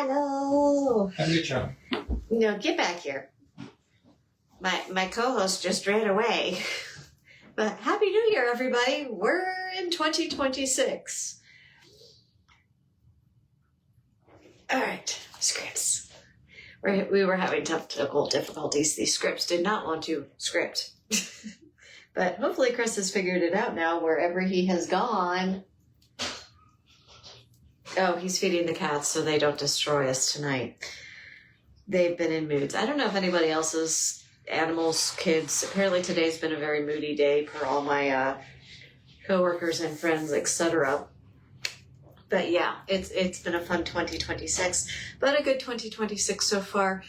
Hello. How good job. No, get back here. My co-host just ran away. But Happy New Year, everybody. We're in 2026. All right, scripts. We were having technical difficulties. These scripts did not want to script. But hopefully Chris has figured it out now wherever he has gone. Oh, he's feeding the cats so they don't destroy us tonight. They've been in moods. I don't know if anybody else's animals, kids. Apparently today's been a very moody day for all my coworkers and friends, etc. But yeah, it's been a fun 2026, but a good 2026 so far.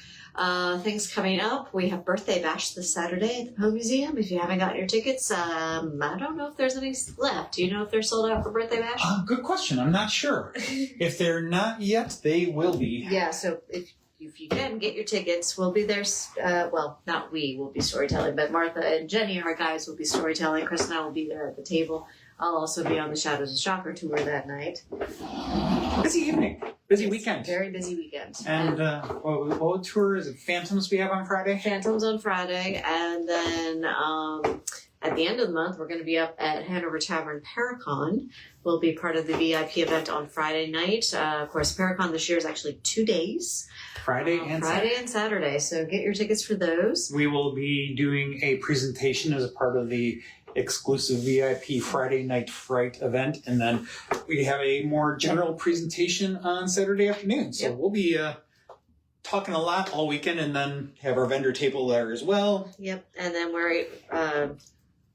Things coming up. We have Birthday Bash this Saturday at the Poe Museum. If you haven't gotten your tickets, I don't know if there's any left. Do you know if they're sold out for Birthday Bash? Good question. I'm not sure. If they're not yet, they will be. Yeah, so if you can, get your tickets. We'll be there. Well, not we will be storytelling, but Martha and Jenny, our guys, will be storytelling. Chris and I will be there at the table. I'll also be on the Shadows of Shocker tour that night. Busy evening. Busy weekend. Very busy weekend. And what tour is it? Phantoms we have on Friday? Phantoms on Friday. And then at the end of the month, we're going to be up at Hanover Tavern Paracon. We'll be part of the VIP event on Friday night. Of course, Paracon this year is actually 2 days. Friday and Saturday. So get your tickets for those. We will be doing a presentation as a part of the exclusive VIP Friday Night Fright event. And then we have a more general presentation on Saturday afternoon. So we'll be talking a lot all weekend and then have our vendor table there as well. Yep. And then we're,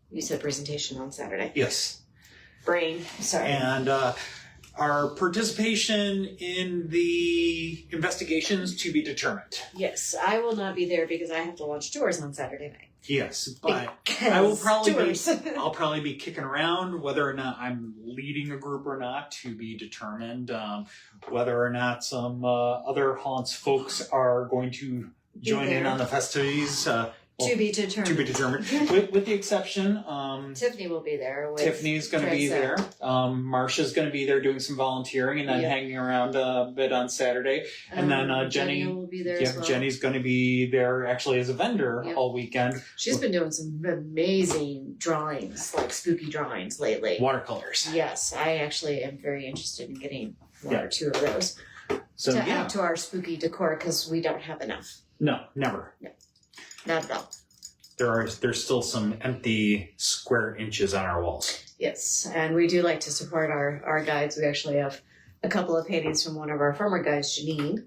you said presentation on Saturday. Yes. Brain. Sorry. And our participation in the investigations to be determined. Yes. I will not be there because I have to launch tours on Saturday night. Yes, but I will I'll probably be kicking around whether or not I'm leading a group or not to be determined. Whether or not some other Haunts folks are going to join in on the festivities. To be determined. To be determined. With the exception, Tiffany will be there. Tiffany's going to be there. Marsha's going to be there doing some volunteering and then hanging around a bit on Saturday. And then Jenny will be there as well. Jenny's going to be there actually as a vendor all weekend. She's been doing some amazing drawings, like spooky drawings lately. Watercolors. Yes, I actually am very interested in getting one or two of those to add to our spooky decor because we don't have enough. No, never. No. Not at all. There's still some empty square inches on our walls. Yes, and we do like to support our guides. We actually have a couple of paintings from one of our former guides, Janine,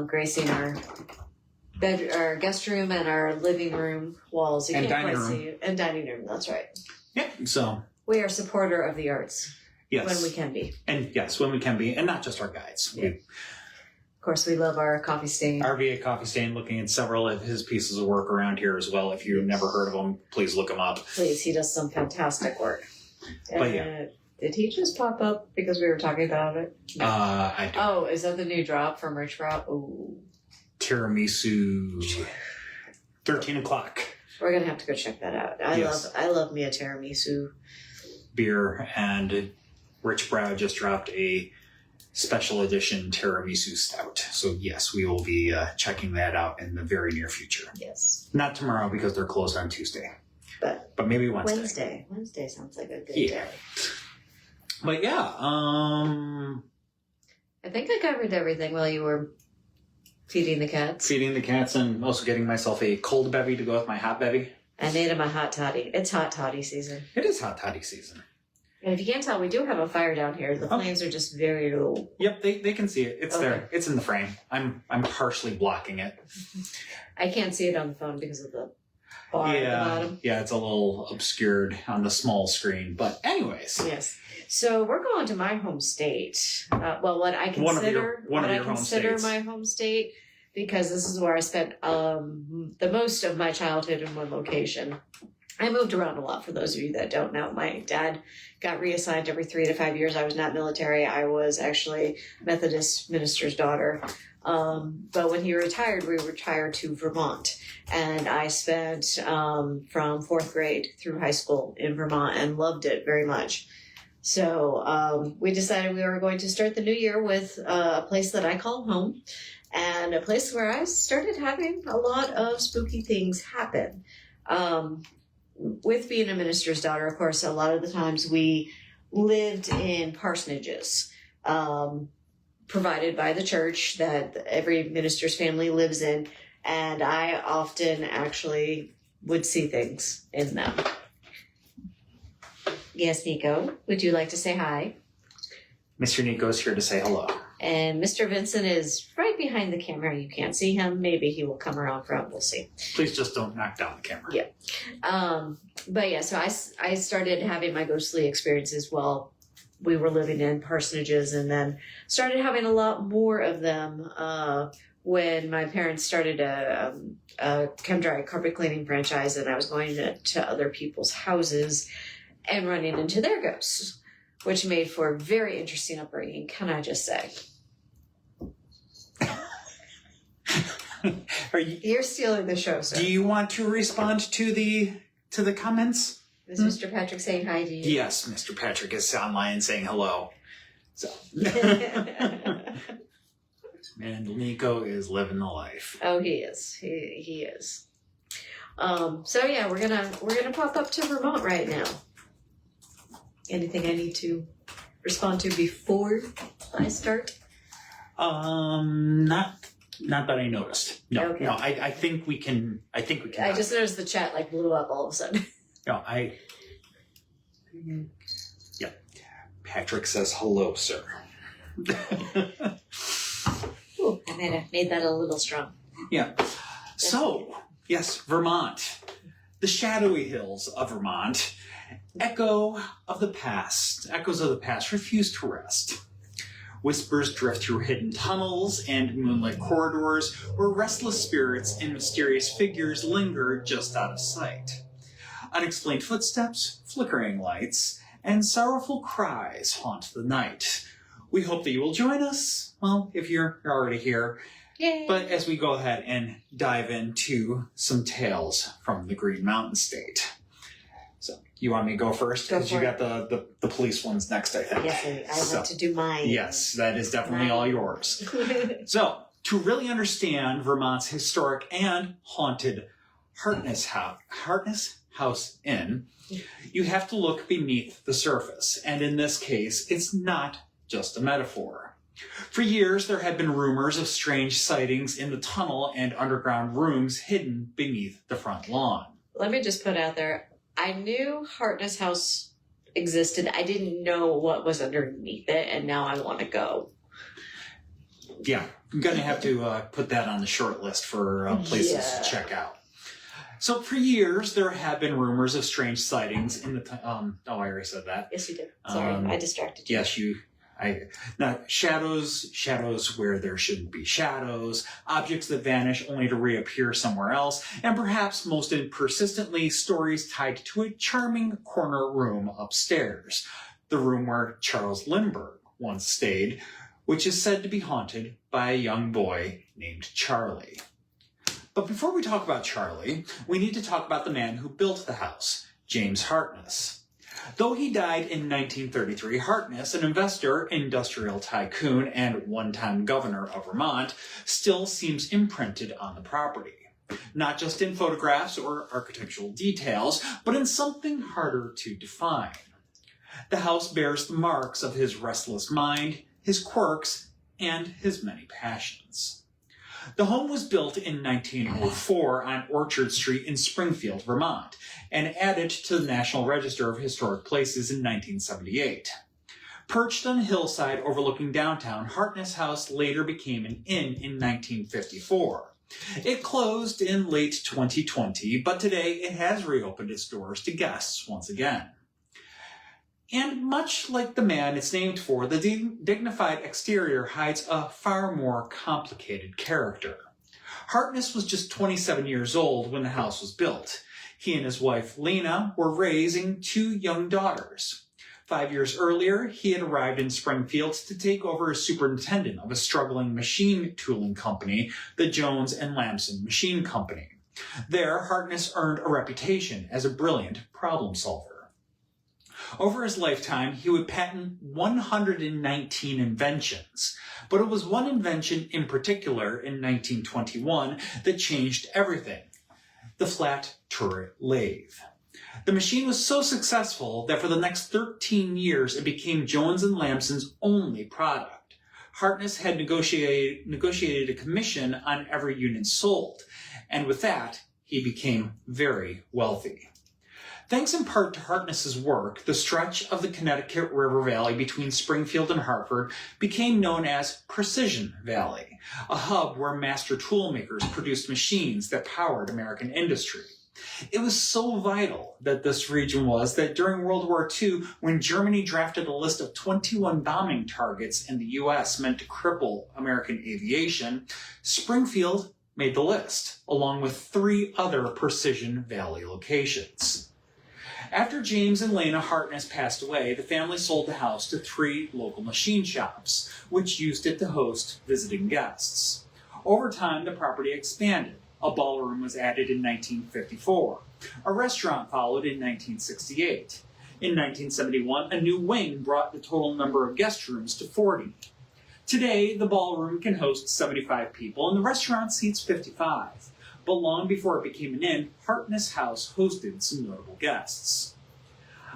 gracing our guest room and our living room walls. And dining room. And dining room, that's right. Yeah, so. We are a supporter of the arts. Yes. When we can be. And yes, when we can be. And not just our guides. Yeah. Of course, we love our coffee stain. RVA Coffee Stain, looking at several of his pieces of work around here as well. If you've never heard of him, please look him up. Please, he does some fantastic work. But yeah. Did he just pop up because we were talking about it? No. I do. Oh, is that the new drop from Rich Rob? Ooh. Tiramisu. 13 o'clock. We're going to have to go check that out. I love me a tiramisu. Beer, and Rich Brow just dropped a special edition tiramisu stout. So yes, we will be checking that out in the very near future. Yes. Not tomorrow because they're closed on Tuesday. But maybe Wednesday. Wednesday sounds like a good day. But yeah, I think I covered everything while you were feeding the cats. Feeding the cats and also getting myself a cold bevy to go with my hot bevy. I made him a hot toddy. It's hot toddy season. It is hot toddy season. And if you can't tell, we do have a fire down here. The flames are just very low. Yep, they can see it. It's there. It's in the frame. I'm partially blocking it. I can't see it on the phone because of the bar at the bottom. Yeah, it's a little obscured on the small screen. But anyways. Yes. So we're going to my home state. What I consider my home state, because this is where I spent the most of my childhood in one location. I moved around a lot, for those of you that don't know. My dad got reassigned every 3 to 5 years. I was not military. I was actually Methodist minister's daughter. But when he retired, we retired to Vermont. And I spent from 4th grade through high school in Vermont and loved it very much. So we decided we were going to start the new year with a place that I call home, and a place where I started having a lot of spooky things happen. With being a minister's daughter, of course, a lot of the times we lived in parsonages provided by the church that every minister's family lives in, and I often actually would see things in them. Yes, Nico, would you like to say hi? Mr. Nico's here to say hello. And Mr. Vincent is right behind the camera. You can't see him. Maybe he will come around front. We'll see. Please just don't knock down the camera. Yeah. But yeah, so I started having my ghostly experiences while we were living in parsonages, and then started having a lot more of them when my parents started a chem-dry carpet cleaning franchise, and I was going to other people's houses and running into their ghosts, which made for a very interesting upbringing, can I just say. You're stealing the show, sir. Do you want to respond to the comments? Is Mr. Patrick saying hi to you? Yes, Mr. Patrick is online saying hello. So. And Nico is living the life. Oh, he is. He is. So yeah, we're gonna pop up to Vermont right now. Anything I need to respond to before I start? Not that I noticed. No, okay. No. I think we can. I just noticed the chat like blew up all of a sudden. No, Yeah. Patrick says hello, sir. Ooh, I made that a little strong. Yeah. So, yes, Vermont. The shadowy hills of Vermont. Echoes of the past refuse to rest. Whispers drift through hidden tunnels and moonlit corridors where restless spirits and mysterious figures linger just out of sight. Unexplained footsteps, flickering lights, and sorrowful cries haunt the night. We hope that you will join us, well, if you're already here. Yay. But as we go ahead and dive into some tales from the Green Mountain State. So, you want me to go first? Because you got the police ones next, I think. Yes, I want to do mine. Yes, that is definitely all yours. So, to really understand Vermont's historic and haunted Hartness House Inn, you have to look beneath the surface. And in this case, it's not just a metaphor. For years, there had been rumors of strange sightings in the tunnel and underground rooms hidden beneath the front lawn. Let me just put out there, I knew Hartness House existed. I didn't know what was underneath it, and now I want to go. Yeah, I'm going to have to put that on the short list for places to check out. So for years, there have been rumors of strange sightings in the... I already said that. Yes, you did. Sorry, I distracted you. Yes, Now, shadows where there shouldn't be shadows, objects that vanish only to reappear somewhere else, and perhaps most persistently, stories tied to a charming corner room upstairs, the room where Charles Lindbergh once stayed, which is said to be haunted by a young boy named Charlie. But before we talk about Charlie, we need to talk about the man who built the house, James Hartness. Though he died in 1933, Hartness, an investor, industrial tycoon, and one-time governor of Vermont, still seems imprinted on the property. Not just in photographs or architectural details, but in something harder to define. The house bears the marks of his restless mind, his quirks, and his many passions. The home was built in 1904 on Orchard Street in Springfield, Vermont, and added to the National Register of Historic Places in 1978. Perched on a hillside overlooking downtown, Hartness House later became an inn in 1954. It closed in late 2020, but today it has reopened its doors to guests once again. And much like the man it's named for, the dignified exterior hides a far more complicated character. Hartness was just 27 years old when the house was built. He and his wife, Lena, were raising 2 young daughters. 5 years earlier, he had arrived in Springfield to take over as superintendent of a struggling machine tooling company, the Jones and Lamson Machine Company. There, Hartness earned a reputation as a brilliant problem solver. Over his lifetime, he would patent 119 inventions, but it was one invention in particular in 1921 that changed everything: the flat turret lathe. The machine was so successful that for the next 13 years it became Jones and Lamson's only product. Hartness had negotiated a commission on every unit sold, and with that, he became very wealthy. Thanks in part to Hartness's work, the stretch of the Connecticut River Valley between Springfield and Hartford became known as Precision Valley, a hub where master toolmakers produced machines that powered American industry. It was so vital that this region was that during World War II, when Germany drafted a list of 21 bombing targets in the U.S. meant to cripple American aviation, Springfield made the list, along with 3 other Precision Valley locations. After James and Lena Hartness passed away, the family sold the house to 3 local machine shops, which used it to host visiting guests. Over time, the property expanded. A ballroom was added in 1954. A restaurant followed in 1968. In 1971, a new wing brought the total number of guest rooms to 40. Today, the ballroom can host 75 people and the restaurant seats 55. But long before it became an inn, Hartness House hosted some notable guests.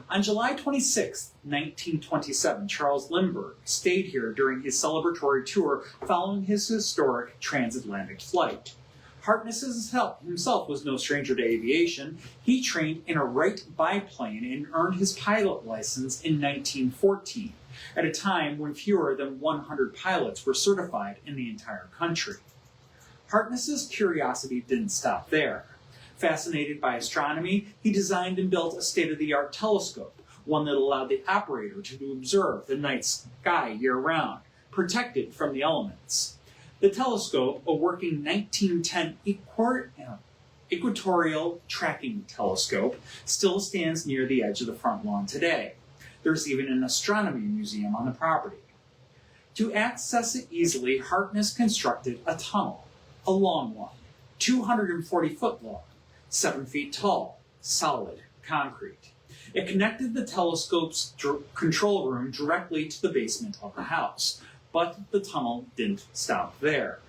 On July 26, 1927, Charles Lindbergh stayed here during his celebratory tour following his historic transatlantic flight. Hartness himself was no stranger to aviation. He trained in a Wright biplane and earned his pilot license in 1914, at a time when fewer than 100 pilots were certified in the entire country. Hartness's curiosity didn't stop there. Fascinated by astronomy, he designed and built a state-of-the-art telescope, one that allowed the operator to observe the night sky year-round, protected from the elements. The telescope, a working 1910 equatorial tracking telescope, still stands near the edge of the front lawn today. There's even an astronomy museum on the property. To access it easily, Hartness constructed a tunnel, a long one, 240 foot long, 7 feet tall, solid concrete. It connected the telescope's control room directly to the basement of the house, but the tunnel didn't stop there.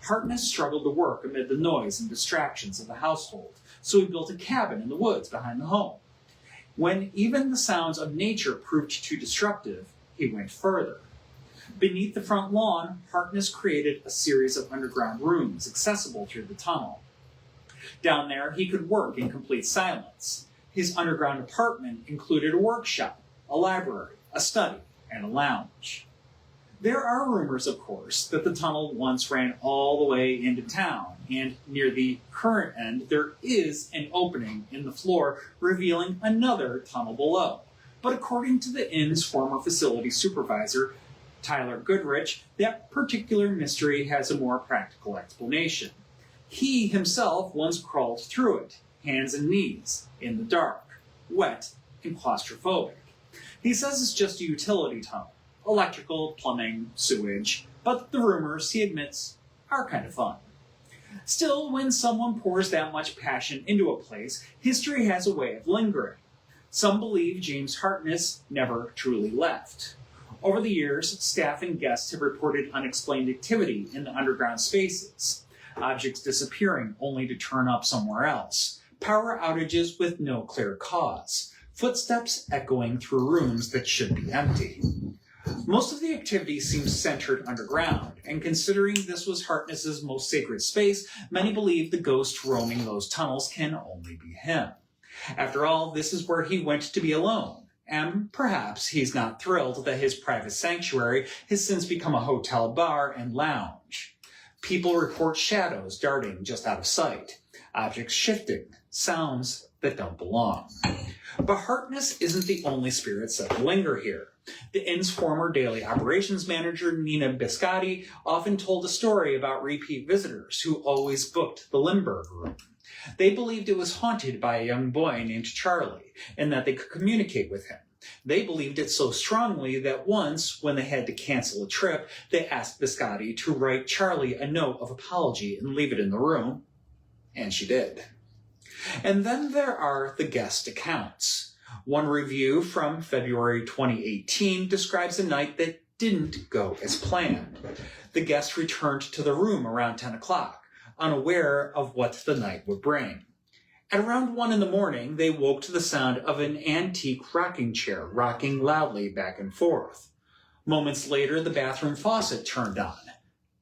Hartness struggled to work amid the noise and distractions of the household, so he built a cabin in the woods behind the home. When even the sounds of nature proved too disruptive, he went further. Beneath the front lawn, Hartness created a series of underground rooms accessible through the tunnel. Down there, he could work in complete silence. His underground apartment included a workshop, a library, a study, and a lounge. There are rumors, of course, that the tunnel once ran all the way into town, and near the current end, there is an opening in the floor revealing another tunnel below. But according to the inn's former facility supervisor, Tyler Goodrich, that particular mystery has a more practical explanation. He himself once crawled through it, hands and knees, in the dark, wet, and claustrophobic. He says it's just a utility tunnel, electrical, plumbing, sewage, but the rumors, he admits, are kind of fun. Still, when someone pours that much passion into a place, history has a way of lingering. Some believe James Hartness never truly left. Over the years, staff and guests have reported unexplained activity in the underground spaces. Objects disappearing only to turn up somewhere else. Power outages with no clear cause. Footsteps echoing through rooms that should be empty. Most of the activity seems centered underground, and considering this was Hartness's most sacred space, many believe the ghost roaming those tunnels can only be him. After all, this is where he went to be alone, and perhaps he's not thrilled that his private sanctuary has since become a hotel bar and lounge. People report shadows darting just out of sight, objects shifting, sounds that don't belong. But Hartness isn't the only spirit set to linger here. The inn's former daily operations manager, Nina Biscotti, often told a story about repeat visitors who always booked the Lindbergh room. They believed it was haunted by a young boy named Charlie, and that they could communicate with him. They believed it so strongly that once, when they had to cancel a trip, they asked Biscotti to write Charlie a note of apology and leave it in the room, and she did. And then there are the guest accounts. One review from February 2018 describes a night that didn't go as planned. The guests returned to the room around 10 o'clock, unaware of what the night would bring. At around 1 in the morning, they woke to the sound of an antique rocking chair rocking loudly back and forth. Moments later, the bathroom faucet turned on.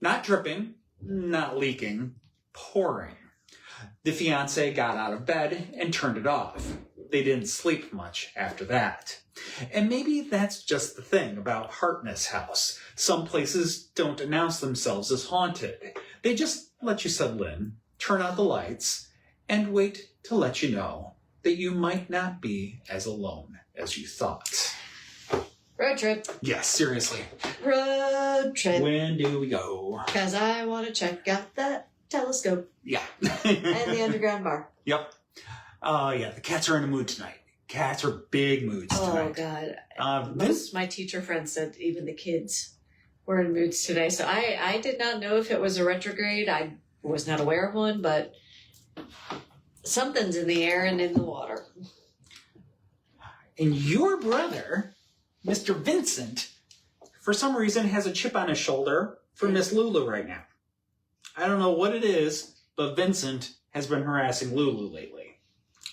Not dripping, not leaking, pouring. The fiancé got out of bed and turned it off. They didn't sleep much after that. And maybe that's just the thing about Hartness House. Some places don't announce themselves as haunted. They just let you settle in, turn out the lights, and wait to let you know that you might not be as alone as you thought. Road trip. Yes, seriously. Road trip. When do we go? Because I want to check out that telescope. Yeah. And the underground bar. Yep. Yeah, the cats are in a mood tonight. Cats are big moods tonight. Oh, God. Most of my teacher friends said even the kids were in moods today. So I did not know if it was a retrograde. I was not aware of one, but something's in the air and in the water. And your brother, Mr. Vincent, for some reason has a chip on his shoulder for Miss Lulu right now. I don't know what it is, but Vincent has been harassing Lulu lately.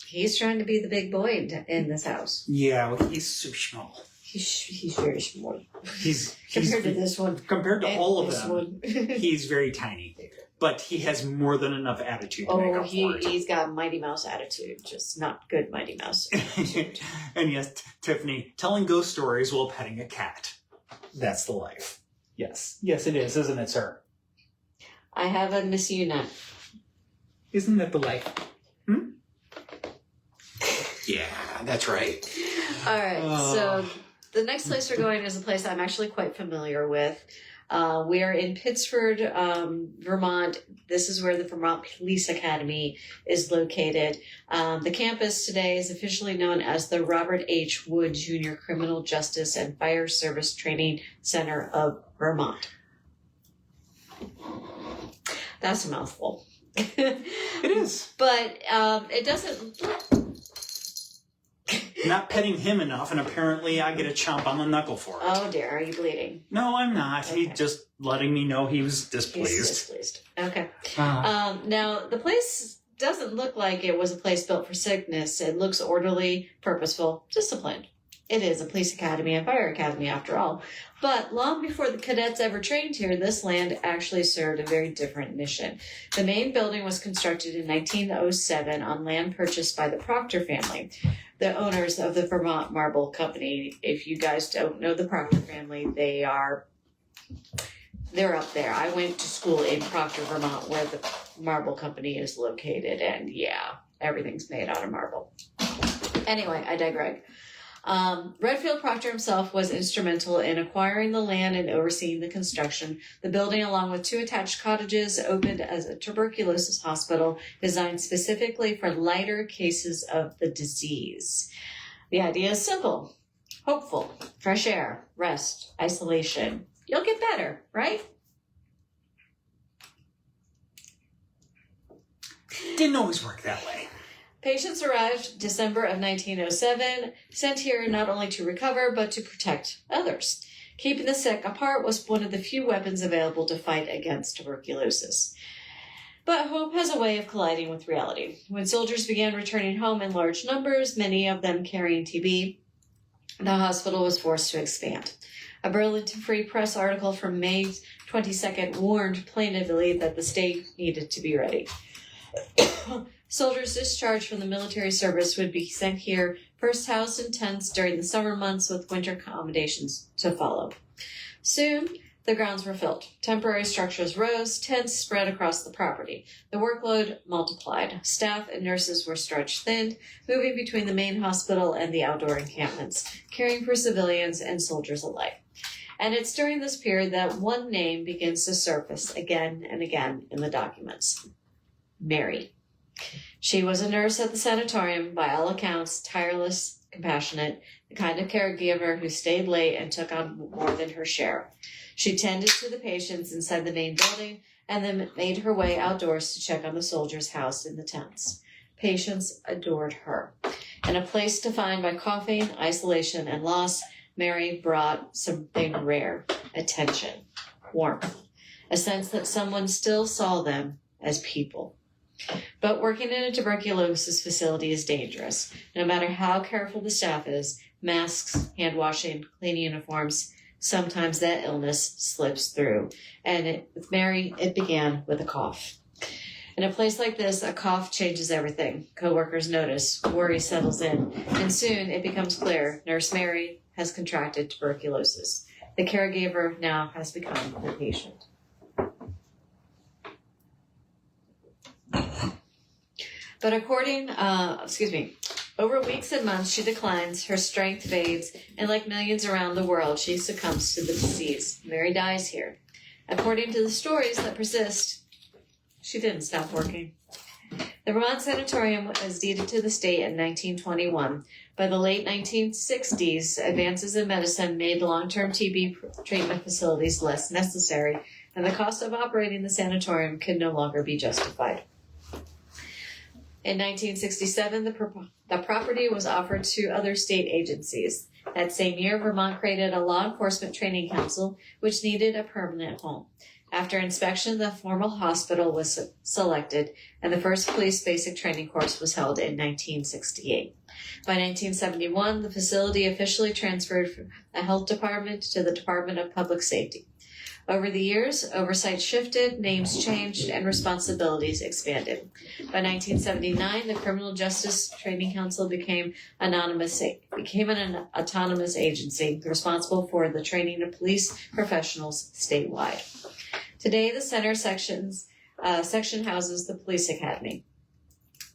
He's trying to be the big boy in this house. Yeah, well, he's so small. He's very small. He's compared to this one. Compared to all of them, this one. he's very tiny. But he has more than enough attitude to make up for it. He's got Mighty Mouse attitude, just not good Mighty Mouse attitude. And yes, Tiffany, telling ghost stories while petting a cat. That's the life. Yes. Yes, it is, isn't it, sir? I have a Miss Unit. Isn't that the life? Yeah, that's right. All right, so the next place we're going is a place I'm actually quite familiar with. We are in Pittsford, Vermont. This is where the Vermont Police Academy is located. The campus today is officially known as the Robert H. Wood Jr. Criminal Justice and Fire Service Training Center of Vermont. That's a mouthful. It is. But it doesn't... Not petting him enough, and apparently I get a chomp on the knuckle for it. Oh dear, are you bleeding? No, I'm not. Okay. He's just letting me know he was displeased. He's displeased. Okay. Now, the place doesn't look like it was a place built for sickness. It looks orderly, purposeful, disciplined. It is a police academy and fire academy after all. But long before the cadets ever trained here, this land actually served a very different mission. The main building was constructed in 1907 on land purchased by the Proctor family, the owners of the Vermont Marble Company. If you guys don't know the Proctor family, they're up there. I went to school in Proctor, Vermont, where the Marble Company is located, and yeah, everything's made out of marble. Anyway, I digress. Redfield Proctor himself was instrumental in acquiring the land and overseeing the construction. The building, along with 2 attached cottages, opened as a tuberculosis hospital designed specifically for lighter cases of the disease. The idea is simple, hopeful, fresh air, rest, isolation. You'll get better, right? Didn't always work that way. Patients arrived December of 1907, sent here not only to recover, but to protect others. Keeping the sick apart was one of the few weapons available to fight against tuberculosis. But hope has a way of colliding with reality. When soldiers began returning home in large numbers, many of them carrying TB, the hospital was forced to expand. A Burlington Free Press article from May 22nd warned plaintively that the state needed to be ready. Soldiers discharged from the military service would be sent here, first housed in tents during the summer months with winter accommodations to follow. Soon, the grounds were filled. Temporary structures rose, tents spread across the property. The workload multiplied. Staff and nurses were stretched thin, moving between the main hospital and the outdoor encampments, caring for civilians and soldiers alike. And it's during this period that one name begins to surface again and again in the documents. Mary. She was a nurse at the sanatorium, by all accounts, tireless, compassionate, the kind of caregiver who stayed late and took on more than her share. She tended to the patients inside the main building and then made her way outdoors to check on the soldiers housed in the tents. Patients adored her. In a place defined by coughing, isolation, and loss, Mary brought something rare: attention, warmth, a sense that someone still saw them as people. But working in a tuberculosis facility is dangerous. No matter how careful the staff is, masks, hand washing, clean uniforms, sometimes that illness slips through. And with Mary, it began with a cough. In a place like this, a cough changes everything. Coworkers notice, worry settles in, and soon it becomes clear Nurse Mary has contracted tuberculosis. The caregiver now has become the patient. But over weeks and months, she declines, her strength fades, and like millions around the world, she succumbs to the disease. Mary dies here. According to the stories that persist, she didn't stop working. The Vermont Sanatorium was deeded to the state in 1921. By the late 1960s, advances in medicine made long-term TB treatment facilities less necessary, and the cost of operating the sanatorium could no longer be justified. In 1967, the property was offered to other state agencies. That same year, Vermont created a law enforcement training council, which needed a permanent home. After inspection, the formal hospital was selected, and the first police basic training course was held in 1968. By 1971, the facility officially transferred from the health department to the Department of Public Safety. Over the years, oversight shifted, names changed, and responsibilities expanded. By 1979, the Criminal Justice Training Council became an autonomous agency responsible for the training of police professionals statewide. Today, the center section houses the police academy.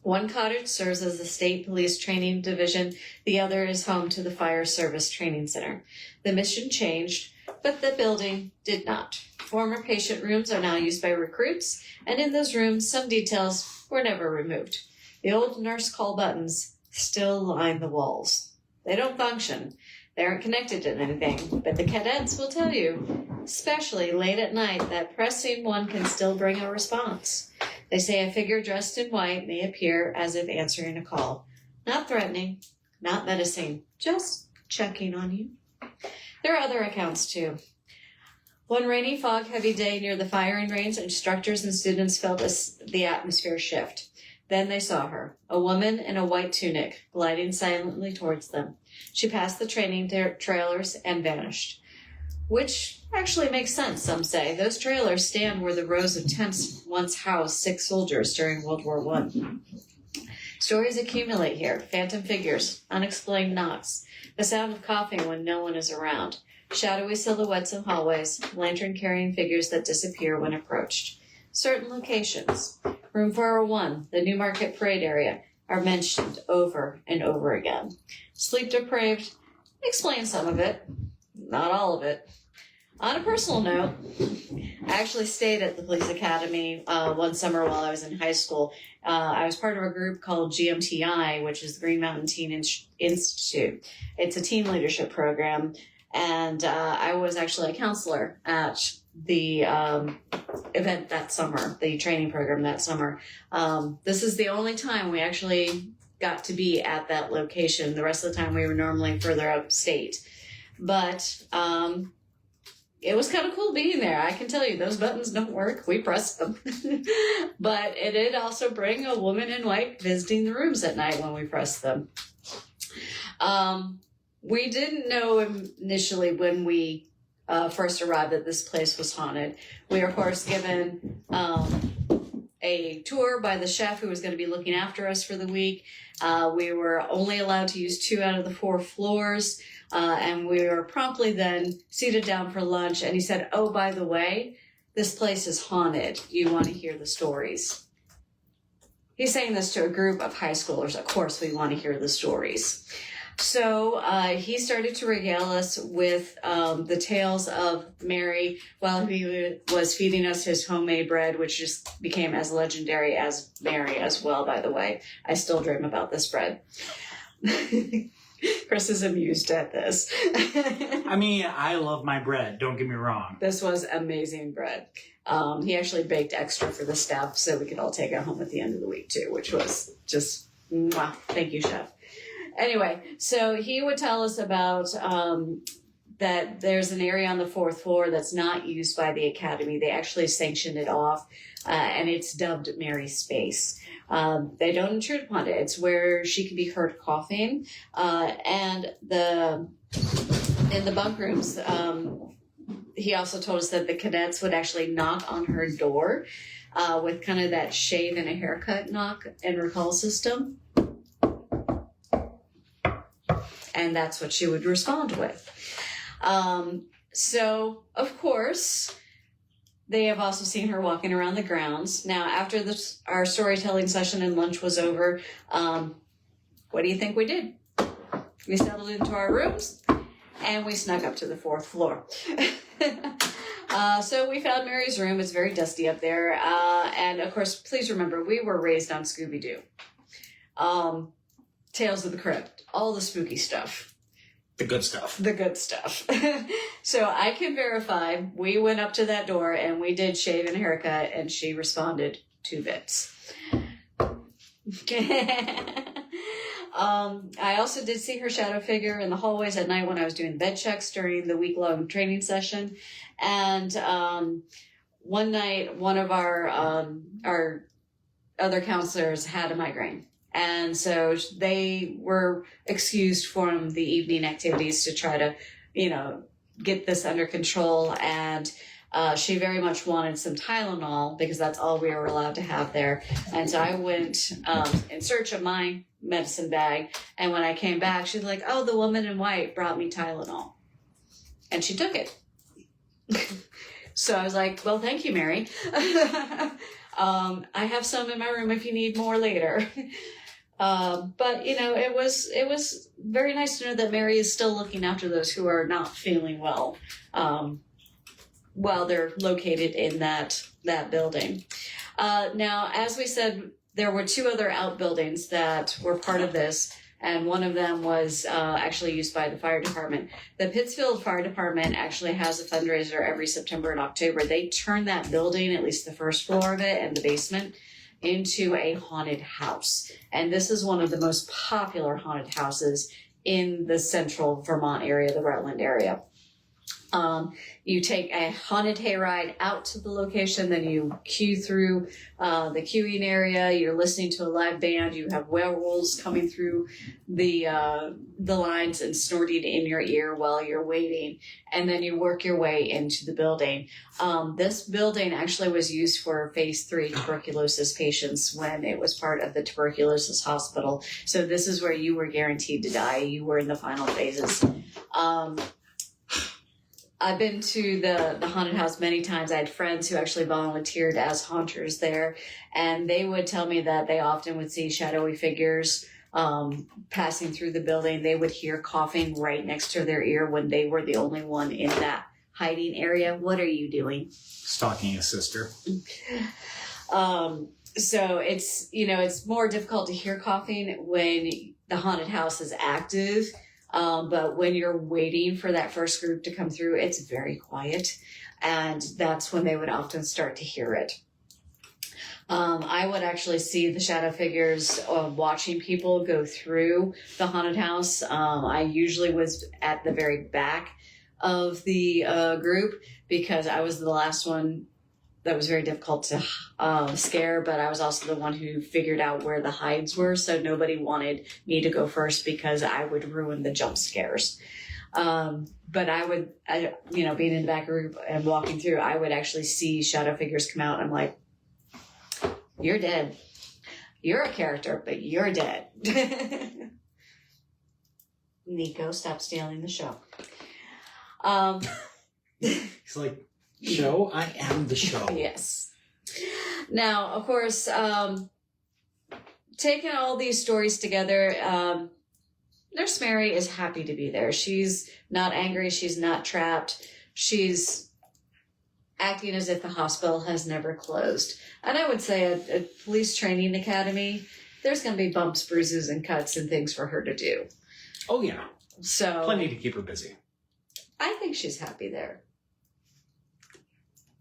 One cottage serves as the state police training division. The other is home to the fire service training center. The mission changed, but the building did not. Former patient rooms are now used by recruits, and in those rooms, some details were never removed. The old nurse call buttons still line the walls. They don't function. They aren't connected to anything, but the cadets will tell you, especially late at night, that pressing one can still bring a response. They say a figure dressed in white may appear as if answering a call. Not threatening, not menacing, just checking on you. There are other accounts, too. One rainy, fog-heavy day near the firing range, instructors and students felt the atmosphere shift. Then they saw her, a woman in a white tunic, gliding silently towards them. She passed the training trailers and vanished. Which actually makes sense, some say. Those trailers stand where the rows of tents once housed sick soldiers during World War I. Stories accumulate here. Phantom figures, unexplained knocks, the sound of coughing when no one is around, shadowy silhouettes in hallways, lantern-carrying figures that disappear when approached. Certain locations, Room 401, the Newmarket Parade area, are mentioned over and over again. Sleep deprived, explain some of it, not all of it. On a personal note, I actually stayed at the police academy one summer while I was in high school. I was part of a group called GMTI, which is the Green Mountain Teen Institute. It's a teen leadership program, and I was actually a counselor at the event that summer, the training program that summer. This is the only time we actually got to be at that location. The rest of the time we were normally further upstate. But it was kind of cool being there. I can tell you, those buttons don't work. We press them. But it did also bring a woman in white visiting the rooms at night when we pressed them. We didn't know initially when we first arrived that this place was haunted. We were, of course, given a tour by the chef who was going to be looking after us for the week. We were only allowed to use 2 out of the 4 floors. And we were promptly then seated down for lunch. And he said, oh, by the way, this place is haunted. You want to hear the stories. He's saying this to a group of high schoolers. Of course, we want to hear the stories. So he started to regale us with the tales of Mary while he was feeding us his homemade bread, which just became as legendary as Mary as well, by the way. I still dream about this bread. Chris is amused at this. I mean, I love my bread. Don't get me wrong. This was amazing bread. He actually baked extra for the staff so we could all take it home at the end of the week too, which was just, mwah. Thank you, chef. Anyway, so he would tell us about that there's an area on the 4th floor that's not used by the academy. They actually sanctioned it off, and it's dubbed Mary's Space. They don't intrude upon it. It's where she can be heard coughing, and in the bunk rooms, he also told us that the cadets would actually knock on her door with kind of that shave and a haircut knock and recall system. And that's what she would respond with. So, of course, they have also seen her walking around the grounds. Now, after our storytelling session and lunch was over, what do you think we did? We settled into our rooms, and we snuck up to the 4th floor. So we found Mary's room. It's very dusty up there. And, of course, please remember, we were raised on Scooby-Doo. Tales of the Crypt, all the spooky stuff. The good stuff. The good stuff. So I can verify, we went up to that door and we did shave and haircut, and she responded 2 bits. I also did see her shadow figure in the hallways at night when I was doing bed checks during the week-long training session. And one night, one of our other counselors had a migraine. And so they were excused from the evening activities to try to, get this under control. And she very much wanted some Tylenol because that's all we were allowed to have there. And so I went in search of my medicine bag. And when I came back, she's like, "Oh, the woman in white brought me Tylenol." And she took it. So I was like, "Well, thank you, Mary. I have some in my room if you need more later." But it was very nice to know that Mary is still looking after those who are not feeling well, while they're located in that building. Now, as we said, there were 2 other outbuildings that were part of this, and one of them was actually used by the fire department. The Pittsfield Fire Department actually has a fundraiser every September and October. They turn that building, at least the first floor of it and the basement, into a haunted house. And this is one of the most popular haunted houses in the central Vermont area, the Rutland area. You take a haunted hayride out to the location, then you queue through the queuing area. You're listening to a live band. You have werewolves coming through the lines and snorting in your ear while you're waiting, and then you work your way into the building. This building actually was used for phase 3 tuberculosis patients when it was part of the tuberculosis hospital. So this is where you were guaranteed to die. You were in the final phases. I've been to the haunted house many times. I had friends who actually volunteered as haunters there, and they would tell me that they often would see shadowy figures passing through the building. They would hear coughing right next to their ear when they were the only one in that hiding area. What are you doing? Stalking a sister. So it's more difficult to hear coughing when the haunted house is active. But when you're waiting for that first group to come through, it's very quiet. And that's when they would often start to hear it. I would actually see the shadow figures watching people go through the haunted house. I usually was at the very back of the group because I was the last one that was very difficult to scare, but I was also the one who figured out where the hides were, so nobody wanted me to go first because I would ruin the jump scares. But I would, being in the back group and walking through, I would actually see shadow figures come out, and I'm like, "You're dead. You're a character, but you're dead." Nico, stop stealing the show. He's like, "Show? I am the show." Yes. Now, of course, taking all these stories together, Nurse Mary is happy to be there. She's not angry. She's not trapped. She's acting as if the hospital has never closed. And I would say a police training academy, there's going to be bumps, bruises, and cuts and things for her to do. Oh, yeah. So Plenty to keep her busy. I think she's happy there.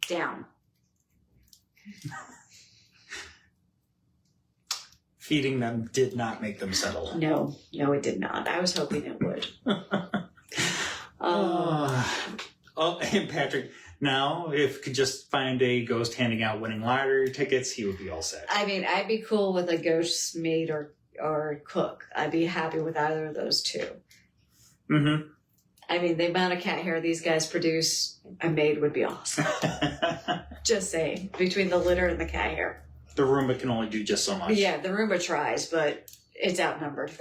Down. Feeding them did not make them settle. No, it did not. I was hoping it would. And Patrick, now, if could just find a ghost handing out winning lottery tickets, he would be all set. I mean, I'd be cool with a ghost maid or cook. I'd be happy with either of those two. Mm-hmm. I mean, the amount of cat hair these guys produce, a maid would be awesome. Just saying, between the litter and the cat hair. The Roomba can only do just so much. Yeah, the Roomba tries, but it's outnumbered.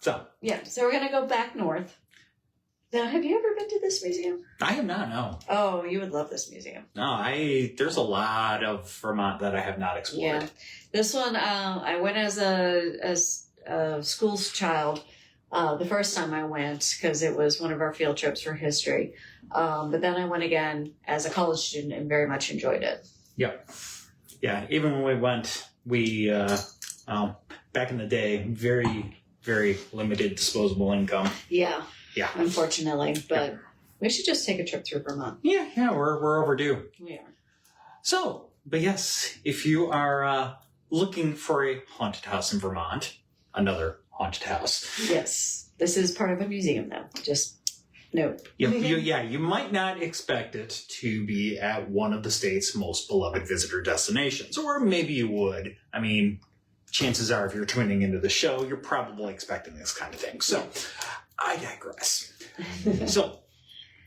So we're going to go back north. Now, have you ever been to this museum? I have not, no. Oh, you would love this museum. No, there's a lot of Vermont that I have not explored. Yeah. This one, I went as a school's child the first time I went because it was one of our field trips for history. But then I went again as a college student and very much enjoyed it. Yep. Yeah, even when we went, we, back in the day, very, very limited disposable income. Yeah. Yeah. Unfortunately. But we should just take a trip through Vermont. Yeah, we're overdue. We are. So, but yes, if you are looking for a haunted house in Vermont, another haunted house. Yes. This is part of a museum, though. Just nope. You might not expect it to be at one of the state's most beloved visitor destinations, or maybe you would. I mean, chances are if you're tuning into the show, you're probably expecting this kind of thing. So, I digress. So,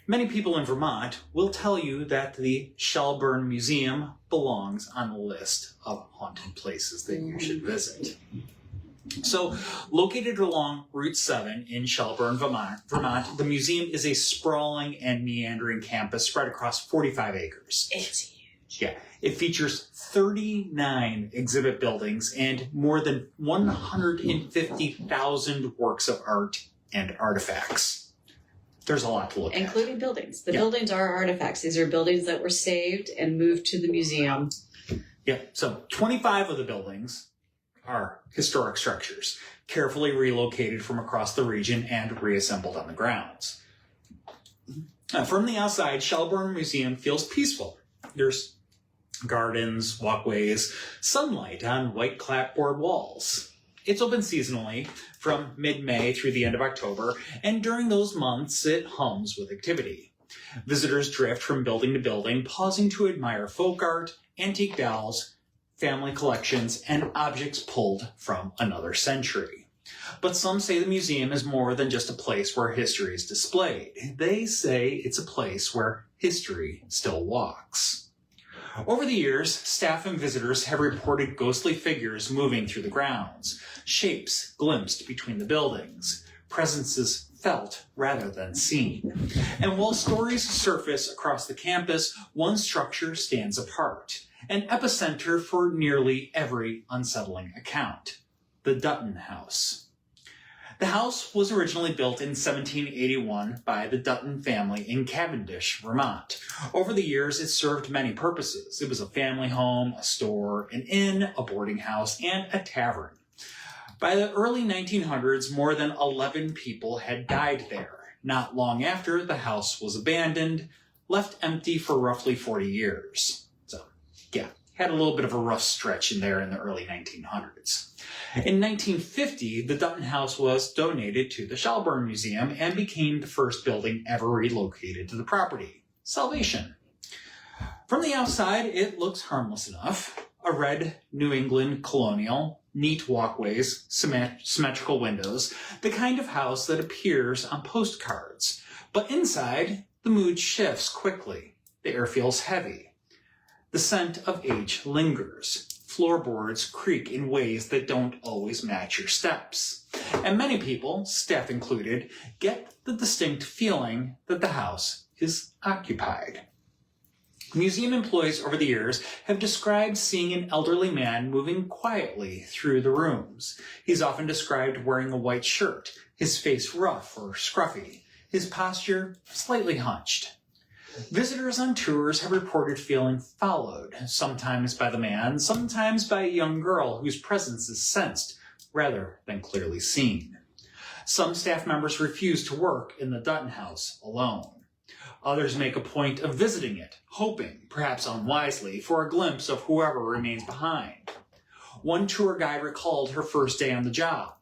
many people in Vermont will tell you that the Shelburne Museum belongs on the list of haunted places that you should visit. So, located along Route 7 in Shelburne, Vermont, the museum is a sprawling and meandering campus spread across 45 acres. It's huge. Yeah. It features 39 exhibit buildings and more than 150,000 works of art and artifacts. There's a lot to look at. Including buildings. The buildings are artifacts. These are buildings that were saved and moved to the museum. Yeah. So 25 of the buildings are historic structures, carefully relocated from across the region and reassembled on the grounds. From the outside, Shelburne Museum feels peaceful. There's gardens, walkways, sunlight on white clapboard walls. It's open seasonally from mid-May through the end of October, and during those months, it hums with activity. Visitors drift from building to building, pausing to admire folk art, antique dolls, family collections, and objects pulled from another century. But some say the museum is more than just a place where history is displayed. They say it's a place where history still walks. Over the years, staff and visitors have reported ghostly figures moving through the grounds, shapes glimpsed between the buildings, presences felt rather than seen. And while stories surface across the campus, one structure stands apart, an epicenter for nearly every unsettling account: the Dutton House. The house was originally built in 1781 by the Dutton family in Cavendish, Vermont. Over the years, it served many purposes. It was a family home, a store, an inn, a boarding house, and a tavern. By the early 1900s, more than 11 people had died there. Not long after, the house was abandoned, left empty for roughly 40 years. So, yeah, had a little bit of a rough stretch in there in the early 1900s. In 1950, the Dutton House was donated to the Shelburne Museum and became the first building ever relocated to the property. Salvation. From the outside, it looks harmless enough. A red New England colonial, neat walkways, symmetrical windows, the kind of house that appears on postcards. But inside, the mood shifts quickly. The air feels heavy. The scent of age lingers. Floorboards creak in ways that don't always match your steps. And many people, staff included, get the distinct feeling that the house is occupied. Museum employees over the years have described seeing an elderly man moving quietly through the rooms. He's often described wearing a white shirt, his face rough or scruffy, his posture slightly hunched. Visitors on tours have reported feeling followed, sometimes by the man, sometimes by a young girl whose presence is sensed rather than clearly seen. Some staff members refuse to work in the Dutton house alone. Others make a point of visiting it, hoping, perhaps unwisely, for a glimpse of whoever remains behind. One tour guide recalled her first day on the job.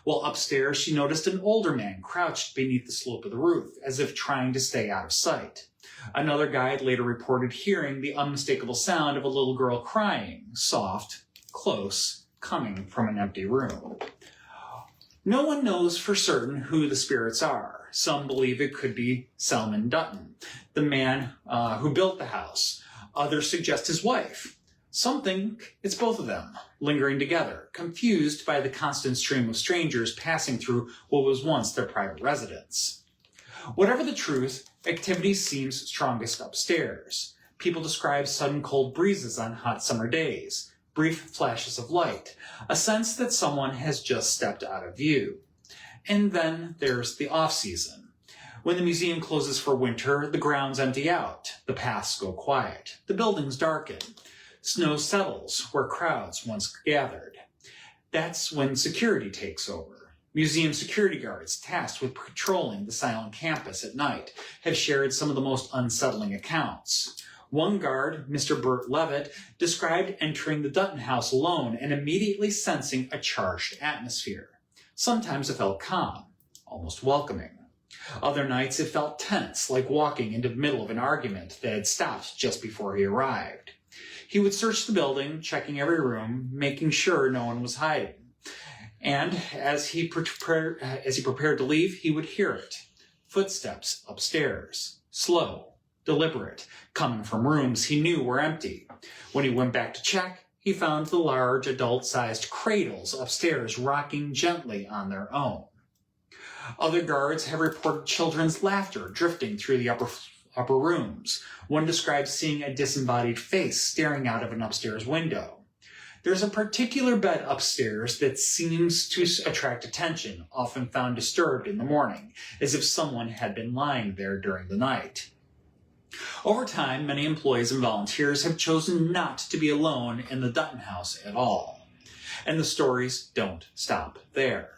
While upstairs, she noticed an older man crouched beneath the slope of the roof, as if trying to stay out of sight. Another guide later reported hearing the unmistakable sound of a little girl crying, soft, close, coming from an empty room. No one knows for certain who the spirits are. Some believe it could be Selman Dutton, the man who built the house. Others suggest his wife. Some think it's both of them, lingering together, confused by the constant stream of strangers passing through what was once their private residence. Whatever the truth, activity seems strongest upstairs. People describe sudden cold breezes on hot summer days, brief flashes of light, a sense that someone has just stepped out of view. And then there's the off-season. When the museum closes for winter, the grounds empty out, the paths go quiet, the buildings darken. Snow settles where crowds once gathered. That's when security takes over. Museum security guards tasked with patrolling the silent campus at night have shared some of the most unsettling accounts. One guard, Mr. Bert Levitt, described entering the Dutton house alone and immediately sensing a charged atmosphere. Sometimes it felt calm, almost welcoming. Other nights it felt tense, like walking into the middle of an argument that had stopped just before he arrived. He would search the building, checking every room, making sure no one was hiding. And as he prepared to leave, he would hear it. Footsteps upstairs, slow, deliberate, coming from rooms he knew were empty. When he went back to check, he found the large adult-sized cradles upstairs rocking gently on their own. Other guards have reported children's laughter drifting through the upper rooms. One describes seeing a disembodied face staring out of an upstairs window. There's a particular bed upstairs that seems to attract attention, often found disturbed in the morning, as if someone had been lying there during the night. Over time, many employees and volunteers have chosen not to be alone in the Dutton house at all. And the stories don't stop there.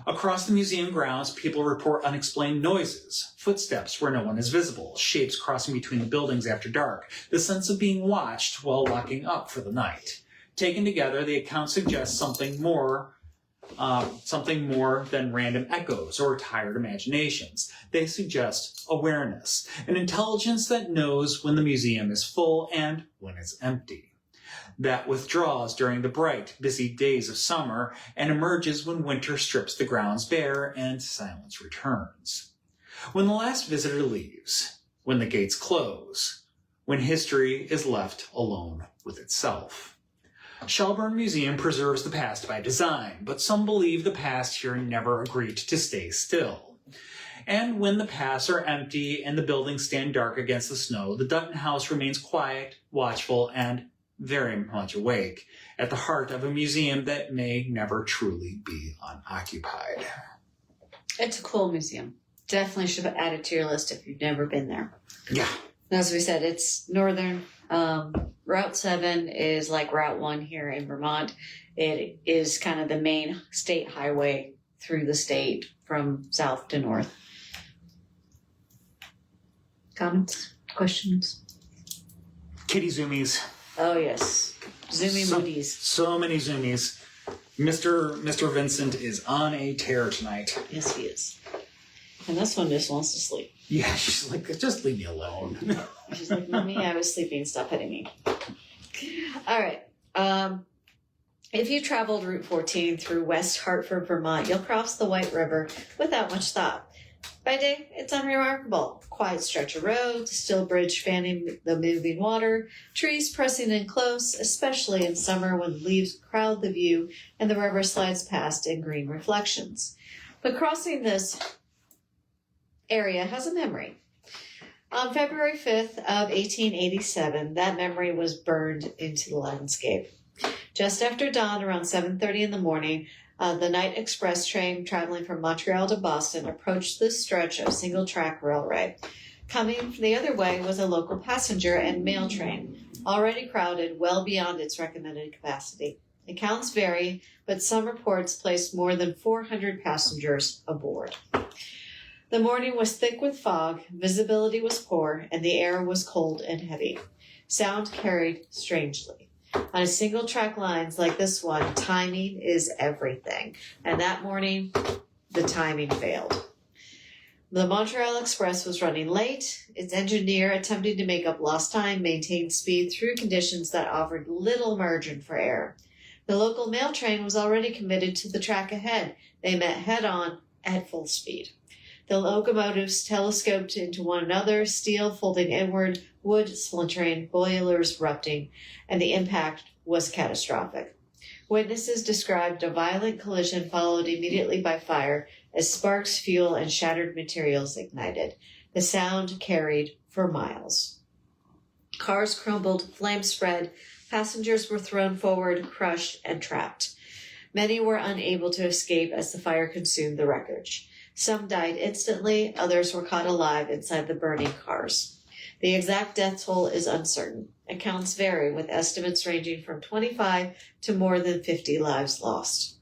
Across the museum grounds, people report unexplained noises, footsteps where no one is visible, shapes crossing between the buildings after dark, the sense of being watched while locking up for the night. Taken together, the account suggests something more than random echoes or tired imaginations. They suggest awareness, an intelligence that knows when the museum is full and when it's empty. That withdraws during the bright, busy days of summer and emerges when winter strips the grounds bare and silence returns. When the last visitor leaves, when the gates close, when history is left alone with itself. Shelburne Museum preserves the past by design, but some believe the past here never agreed to stay still. And when the paths are empty and the buildings stand dark against the snow, the Dutton house remains quiet, watchful, and very much awake, at the heart of a museum that may never truly be unoccupied. It's a cool museum. Definitely should add it to your list if you've never been there. Yeah. As we said, it's northern. Route 7 is like Route 1 here in Vermont. It is kind of the main state highway through the state from south to north. Comments? Questions? Kitty zoomies. Oh, yes. Zoomy moodies. So many zoomies. Mr. Vincent is on a tear tonight. Yes, he is. And this one just wants to sleep. Yeah, she's like, just leave me alone. She's like, Mommy, I was sleeping. Stop hitting me. All right. If you traveled Route 14 through West Hartford, Vermont, you'll cross the White River without much thought. By day, it's unremarkable. Quiet stretch of road, still bridge fanning the moving water, trees pressing in close, especially in summer when leaves crowd the view and the river slides past in green reflections. But crossing this area has a memory. On February 5th of 1887, that memory was burned into the landscape. Just after dawn, around 7:30 in the morning, the night express train traveling from Montreal to Boston approached this stretch of single-track railway. Coming the other way was a local passenger and mail train, already crowded well beyond its recommended capacity. Accounts vary, but some reports placed more than 400 passengers aboard. The morning was thick with fog, visibility was poor, and the air was cold and heavy. Sound carried strangely. On a single-track lines like this one, timing is everything. And that morning, the timing failed. The Montreal Express was running late. Its engineer, attempting to make up lost time, maintained speed through conditions that offered little margin for error. The local mail train was already committed to the track ahead. They met head-on at full speed. The locomotives telescoped into one another, steel folding inward, wood splintering, boilers erupting, and the impact was catastrophic. Witnesses described a violent collision followed immediately by fire as sparks, fuel, and shattered materials ignited. The sound carried for miles. Cars crumbled, flames spread, passengers were thrown forward, crushed, and trapped. Many were unable to escape as the fire consumed the wreckage. Some died instantly, others were caught alive inside the burning cars. The exact death toll is uncertain. Accounts vary, with estimates ranging from 25 to more than 50 lives lost.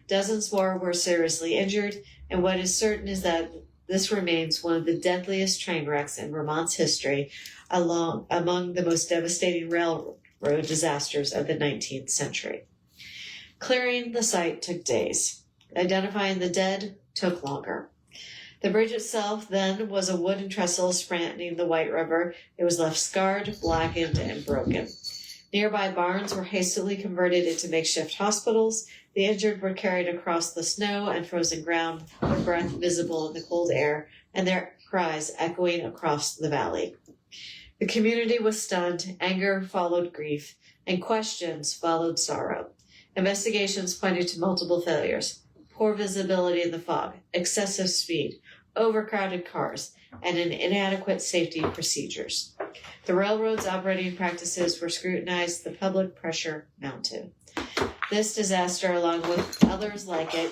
Dozens more were seriously injured, and what is certain is that this remains one of the deadliest train wrecks in Vermont's history, among the most devastating railroad disasters of the 19th century. Clearing the site took days. Identifying the dead took longer. The bridge itself then was a wooden trestle spanning the White River. It was left scarred, blackened, and broken. Nearby barns were hastily converted into makeshift hospitals. The injured were carried across the snow and frozen ground, their breath visible in the cold air, and their cries echoing across the valley. The community was stunned, anger followed grief, and questions followed sorrow. Investigations pointed to multiple failures: poor visibility in the fog, excessive speed, overcrowded cars, and inadequate safety procedures. The railroad's operating practices were scrutinized, the public pressure mounted. This disaster, along with others like it,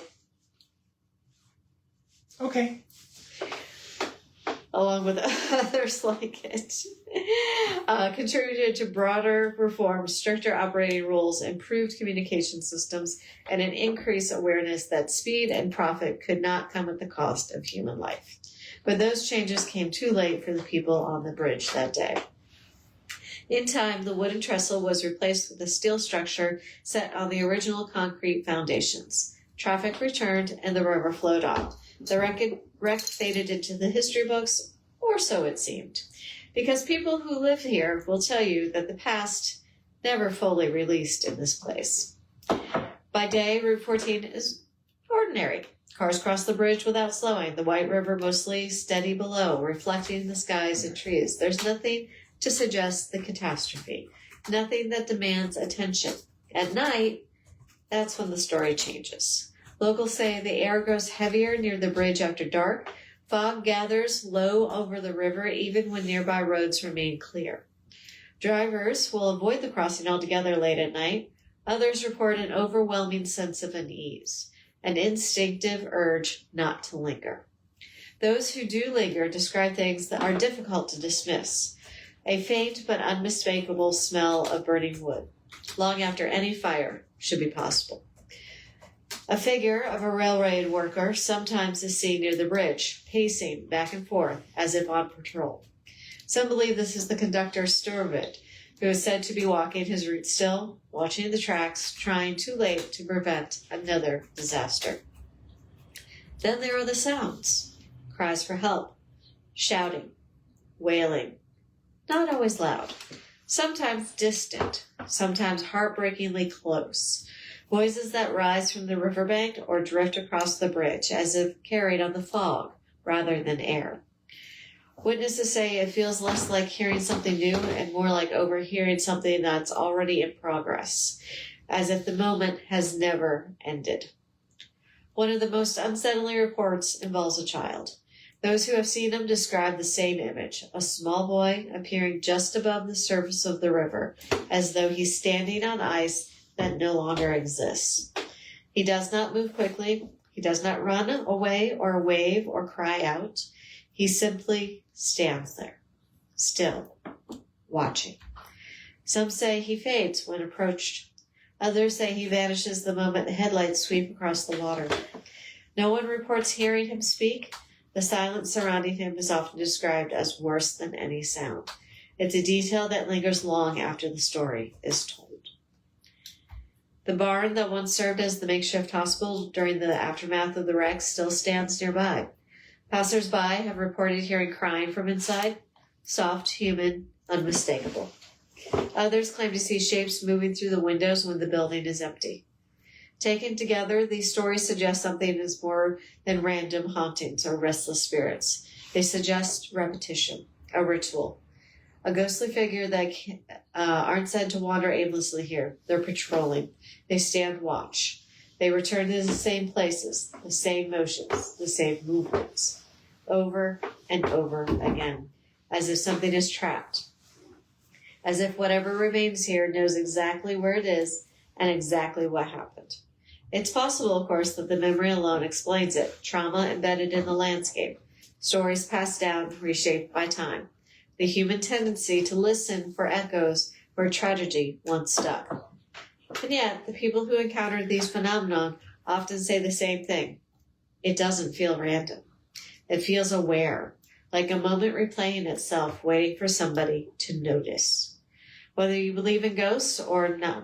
contributed to broader reforms, stricter operating rules, improved communication systems, and an increased awareness that speed and profit could not come at the cost of human life. But those changes came too late for the people on the bridge that day. In time, the wooden trestle was replaced with a steel structure set on the original concrete foundations. Traffic returned, and the river flowed on. The wreck faded into the history books, or so it seemed, because people who live here will tell you that the past never fully released in this place. By day, Route 14 is ordinary. Cars cross the bridge without slowing, the White River mostly steady below, reflecting the skies and trees. There's nothing to suggest the catastrophe, nothing that demands attention. At night, that's when the story changes. Locals say the air grows heavier near the bridge after dark. Fog gathers low over the river even when nearby roads remain clear. Drivers will avoid the crossing altogether late at night. Others report an overwhelming sense of unease, an instinctive urge not to linger. Those who do linger describe things that are difficult to dismiss: a faint but unmistakable smell of burning wood, long after any fire should be possible. A figure of a railroad worker sometimes is seen near the bridge, pacing back and forth as if on patrol. Some believe this is the conductor Sturvit, who is said to be walking his route still, watching the tracks, trying too late to prevent another disaster. Then there are the sounds: cries for help, shouting, wailing, not always loud, sometimes distant, sometimes heartbreakingly close. Voices that rise from the riverbank or drift across the bridge as if carried on the fog rather than air. Witnesses say it feels less like hearing something new and more like overhearing something that's already in progress, as if the moment has never ended. One of the most unsettling reports involves a child. Those who have seen him describe the same image: a small boy appearing just above the surface of the river, as though he's standing on ice that no longer exists. He does not move quickly. He does not run away or wave or cry out. He simply stands there, still, watching. Some say he fades when approached. Others say he vanishes the moment the headlights sweep across the water. No one reports hearing him speak. The silence surrounding him is often described as worse than any sound. It's a detail that lingers long after the story is told. The barn that once served as the makeshift hospital during the aftermath of the wreck still stands nearby. Passers-by have reported hearing crying from inside, soft, human, unmistakable. Others claim to see shapes moving through the windows when the building is empty. Taken together, these stories suggest something is more than random hauntings or restless spirits. They suggest repetition, a ritual, a ghostly figure that aren't said to wander aimlessly here. They're patrolling. They stand watch. They return to the same places, the same motions, the same movements, over and over again, as if something is trapped, as if whatever remains here knows exactly where it is and exactly what happened. It's possible, of course, that the memory alone explains it, trauma embedded in the landscape, stories passed down, reshaped by time, the human tendency to listen for echoes where tragedy once stuck. And yet, the people who encountered these phenomena often say the same thing. It doesn't feel random. It feels aware, like a moment replaying itself, waiting for somebody to notice. Whether you believe in ghosts or not,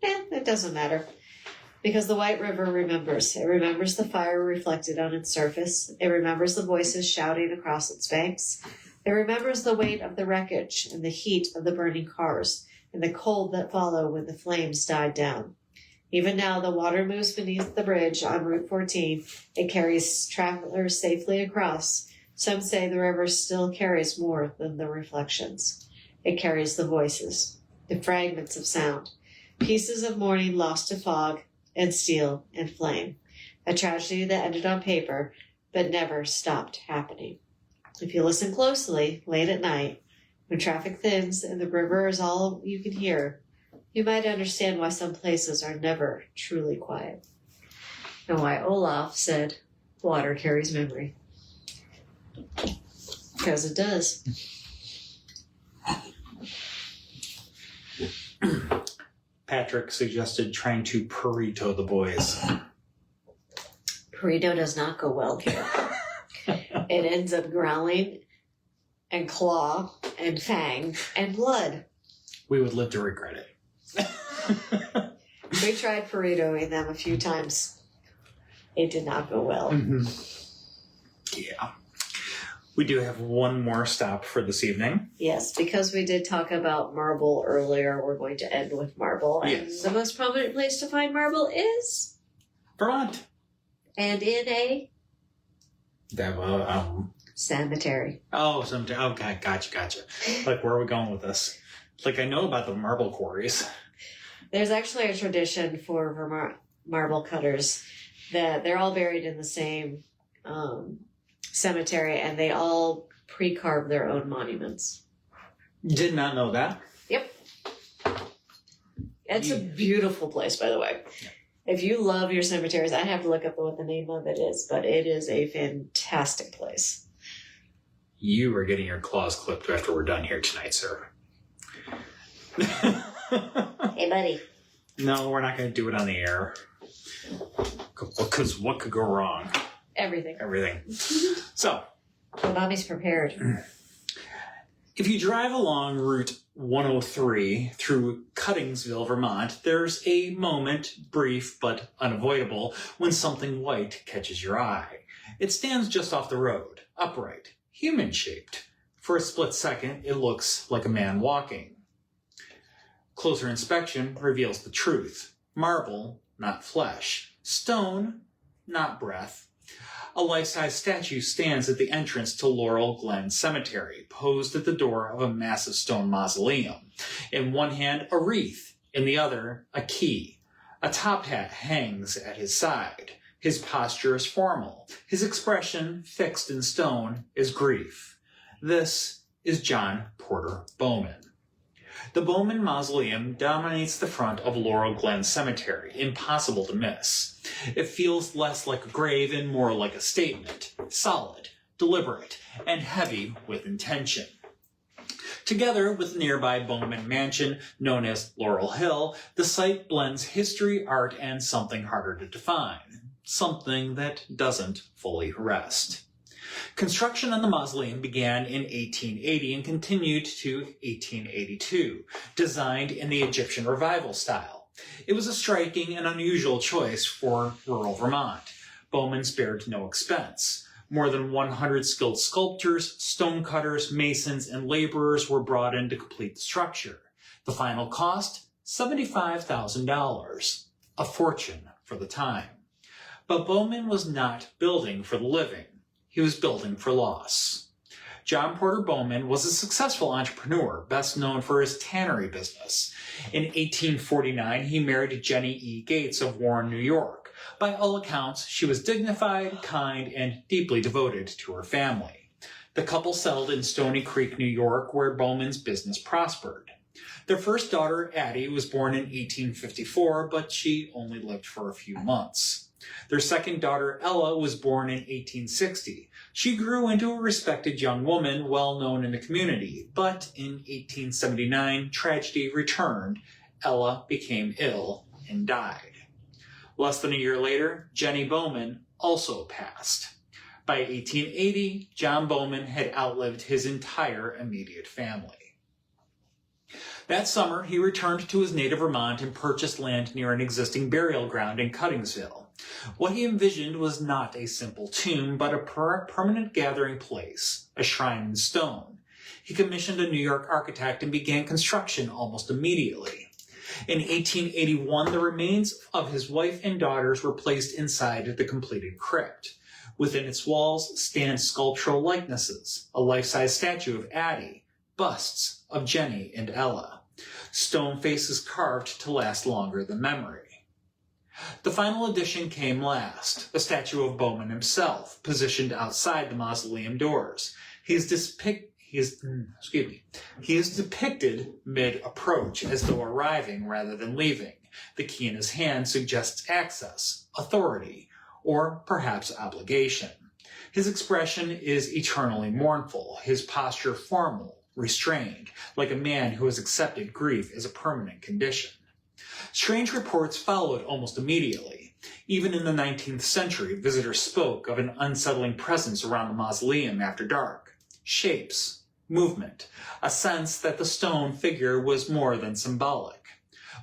it doesn't matter. Because the White River remembers. It remembers the fire reflected on its surface. It remembers the voices shouting across its banks. It remembers the weight of the wreckage and the heat of the burning cars and the cold that followed when the flames died down. Even now, the water moves beneath the bridge on Route 14. It carries travelers safely across. Some say the river still carries more than the reflections. It carries the voices, the fragments of sound, pieces of morning lost to fog and steel and flame, a tragedy that ended on paper but never stopped happening. If you listen closely, late at night, when traffic thins and the river is all you can hear, you might understand why some places are never truly quiet, and why Olaf said, water carries memory. Because it does. Patrick suggested trying to burrito the boys. Burrito does not go well here. It ends up growling and claw and fang and blood. We would live to regret it. We tried burritoing them a few times. It did not go well. Mm-hmm. Yeah. We do have one more stop for this evening. Yes, because we did talk about marble earlier, we're going to end with marble. Yes. And the most prominent place to find marble is Vermont. And in a cemetery. cemetery. Okay, gotcha. Like, where are we going with this? Like, I know about the marble quarries. There's actually a tradition for Vermont marble cutters that they're all buried in the same cemetery, and they all pre-carve their own monuments. Did not know that. Yep. It's a beautiful place, by the way. Yeah. If you love your cemeteries, I have to look up what the name of it is, but it is a fantastic place. You are getting your claws clipped after we're done here tonight, sir. Hey, buddy. No, we're not going to do it on the air. Because what could go wrong? Everything. So. Well, Mommy's prepared. If you drive along Route 103 through Cuttingsville, Vermont, there's a moment, brief but unavoidable, when something white catches your eye. It stands just off the road, upright, human-shaped. For a split second, it looks like a man walking. Closer inspection reveals the truth. Marble, not flesh. Stone, not breath. A life-size statue stands at the entrance to Laurel Glen Cemetery, posed at the door of a massive stone mausoleum. In one hand, a wreath. In the other, a key. A top hat hangs at his side. His posture is formal. His expression, fixed in stone, is grief. This is John Porter Bowman. The Bowman Mausoleum dominates the front of Laurel Glen Cemetery, impossible to miss. It feels less like a grave and more like a statement, solid, deliberate, and heavy with intention. Together with the nearby Bowman mansion, known as Laurel Hill, the site blends history, art, and something harder to define. Something that doesn't fully rest. Construction on the mausoleum began in 1880 and continued to 1882, designed in the Egyptian Revival style. It was a striking and unusual choice for rural Vermont. Bowman spared no expense. More than 100 skilled sculptors, stonecutters, masons, and laborers were brought in to complete the structure. The final cost? $75,000. A fortune for the time. But Bowman was not building for the living. He was building for loss. John Porter Bowman was a successful entrepreneur, best known for his tannery business. In 1849, he married Jenny E. Gates of Warren, New York. By all accounts, she was dignified, kind, and deeply devoted to her family. The couple settled in Stony Creek, New York, where Bowman's business prospered. Their first daughter, Addie, was born in 1854, but she only lived for a few months. Their second daughter, Ella, was born in 1860. She grew into a respected young woman, well known in the community, but in 1879, tragedy returned. Ella became ill and died. Less than a year later, Jenny Bowman also passed. By 1880, John Bowman had outlived his entire immediate family. That summer, he returned to his native Vermont and purchased land near an existing burial ground in Cuttingsville. What he envisioned was not a simple tomb, but a permanent gathering place, a shrine in stone. He commissioned a New York architect and began construction almost immediately. In 1881, the remains of his wife and daughters were placed inside the completed crypt. Within its walls stand sculptural likenesses, a life-size statue of Addie, busts of Jenny and Ella, stone faces carved to last longer than memory. The final addition came last, a statue of Bowman himself, positioned outside the mausoleum doors. He is depicted mid-approach, as though arriving rather than leaving. The key in his hand suggests access, authority, or perhaps obligation. His expression is eternally mournful, his posture formal, restrained, like a man who has accepted grief as a permanent condition. Strange reports followed almost immediately. Even in the 19th century, visitors spoke of an unsettling presence around the mausoleum after dark. Shapes, movement, a sense that the stone figure was more than symbolic.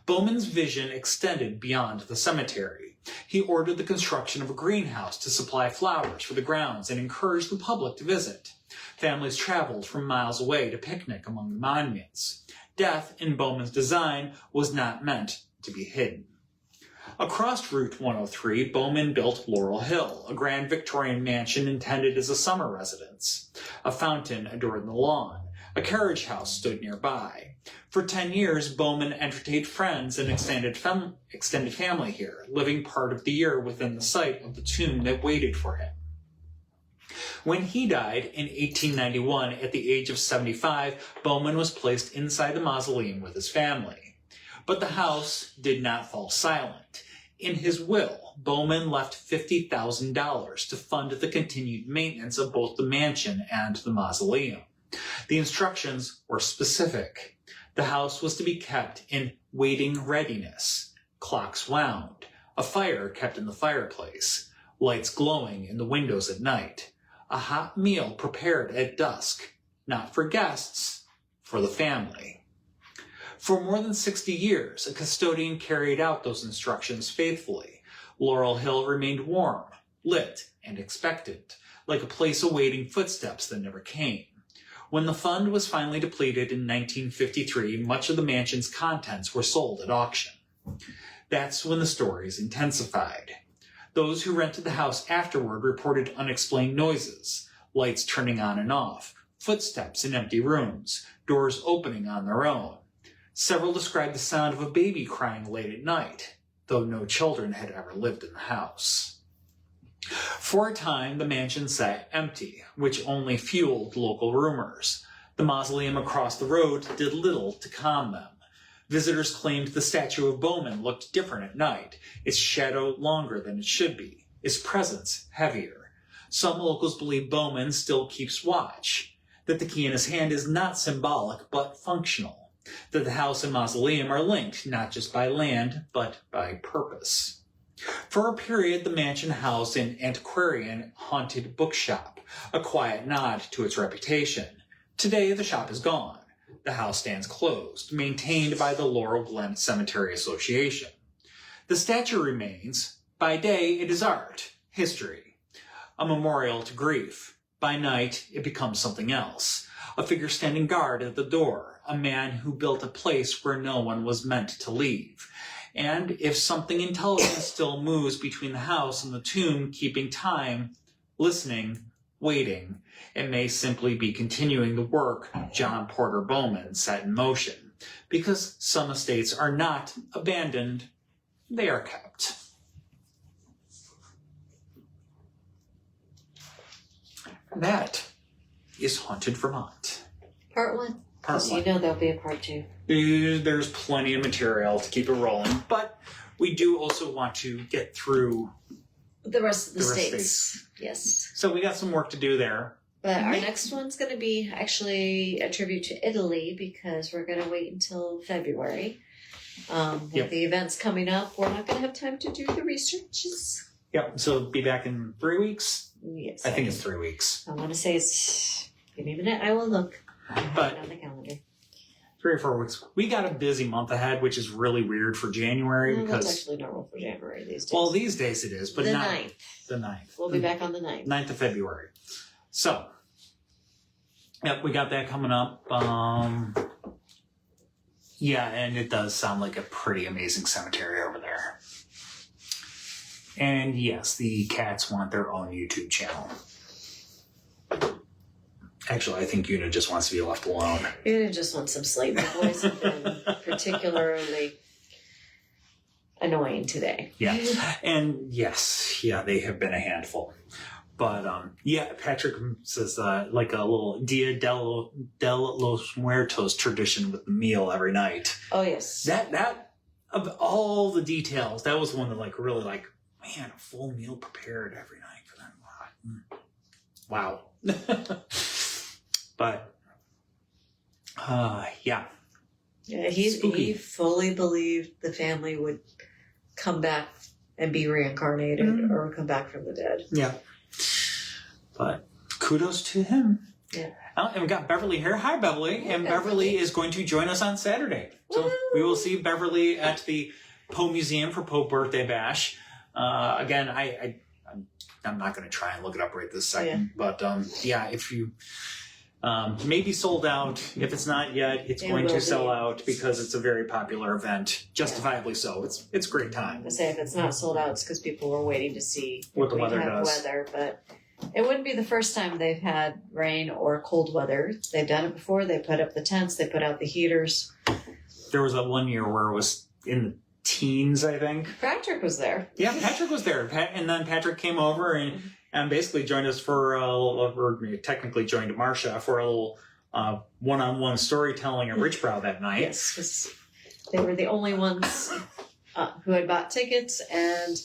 Bowman's vision extended beyond the cemetery. He ordered the construction of a greenhouse to supply flowers for the grounds and encouraged the public to visit. Families traveled from miles away to picnic among the monuments. Death, in Bowman's design, was not meant to be hidden. Across Route 103, Bowman built Laurel Hill, a grand Victorian mansion intended as a summer residence. A fountain adorned the lawn. A carriage house stood nearby. For 10 years, Bowman entertained friends and extended family here, living part of the year within the site of the tomb that waited for him. When he died in 1891 at the age of 75, Bowman was placed inside the mausoleum with his family. But the house did not fall silent. In his will, Bowman left $50,000 to fund the continued maintenance of both the mansion and the mausoleum. The instructions were specific. The house was to be kept in waiting readiness, clocks wound, a fire kept in the fireplace, lights glowing in the windows at night, a hot meal prepared at dusk, not for guests, for the family. For more than 60 years, a custodian carried out those instructions faithfully. Laurel Hill remained warm, lit, and expectant, like a place awaiting footsteps that never came. When the fund was finally depleted in 1953, much of the mansion's contents were sold at auction. That's when the stories intensified. Those who rented the house afterward reported unexplained noises, lights turning on and off, footsteps in empty rooms, doors opening on their own. Several described the sound of a baby crying late at night, though no children had ever lived in the house. For a time, the mansion sat empty, which only fueled local rumors. The mausoleum across the road did little to calm them. Visitors claimed the statue of Bowman looked different at night, its shadow longer than it should be, its presence heavier. Some locals believe Bowman still keeps watch. that the key in his hand is not symbolic but functional, that the house and mausoleum are linked not just by land but by purpose. For a period, the mansion housed an antiquarian haunted bookshop, a quiet nod to its reputation. Today, the shop is gone. The house stands closed, maintained by the Laurel Glen Cemetery Association. The statue remains. By day, it is art, history, a memorial to grief. By night, it becomes something else. A figure standing guard at the door, a man who built a place where no one was meant to leave. And if something intelligent still moves between the house and the tomb, keeping time, listening, waiting, it may simply be continuing the work John Porter Bowman set in motion. Because some estates are not abandoned, they are kept. That is Haunted Vermont. Part 1. Part So 1. you know there'll be a part 2. There's plenty of material to keep it rolling, but we do also want to get through The rest of the The rest of states. Yes. So we got some work to do there. But our next one's going to be actually a tribute to Italy because we're going to wait until February. With the events coming up, we're not going to have time to do the researches. Yep, so be back in 3 weeks. Yes. I think it's 3 weeks. I want to say it's... Give me a minute, I will look. But on the calendar. 3 or 4 weeks. We got a busy month ahead, which is really weird for January because... That's actually normal for January these days. Well, these days it is, but the not 9th. the 9th. We'll be back on the 9th. 9th of February. So, yep, we got that coming up. Yeah, and it does sound like a pretty amazing cemetery over there. And yes, the cats want their own YouTube channel. Actually, I think Una just wants to be left alone. Una just wants some sleep. The boys have been particularly annoying today. Yeah, and yes, yeah, they have been a handful. But yeah, Patrick says like a little Dia de los Muertos tradition with the meal every night. Oh yes. That of all the details, that was one that like really like, man, a full meal prepared every night for them. Wow. But yeah. Yeah, he fully believed the family would come back and be reincarnated or come back from the dead. Yeah. But kudos to him. Yeah. And we got Beverly here. Hi, Beverly. And Beverly is going to join us on Saturday. So Woo! we will see Beverly at the Poe Museum for Poe Birthday Bash. Again, I'm not going to try and look it up right this second. Yeah. But yeah, if you maybe sold out. If it's not yet, it's going to sell out because it's a very popular event. Justifiably so. It's a great time. I say if it's not sold out, it's because people were waiting to see what the weather does. But it wouldn't be the first time they've had rain or cold weather. They've done it before. They put up the tents. They put out the heaters. There was that one year where it was in the teens, I think. Patrick was there. Yeah, Patrick was there. And then Patrick came over and basically joined us for or technically joined Marcia for a little one-on-one storytelling at Richbrow that night. Yes, because they were the only ones who had bought tickets, and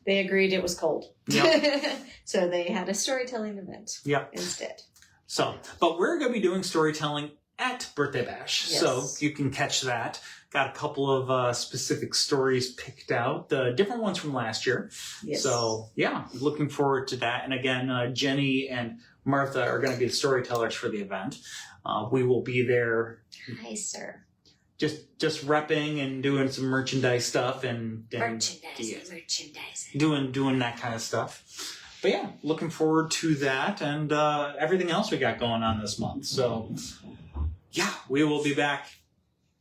they agreed it was cold. Yep. So they had a storytelling event instead. So, but we're going to be doing storytelling at Birthday Bash. Yes. So you can catch that. Got a couple of specific stories picked out, different ones from last year. Yes. So, yeah, looking forward to that. And again, Jenny and Martha are going to be the storytellers for the event. We will be there. Hi, sir. Just repping and doing some merchandise stuff and Merchandising. Doing that kind of stuff. But yeah, looking forward to that and everything else we got going on this month. So yeah, we will be back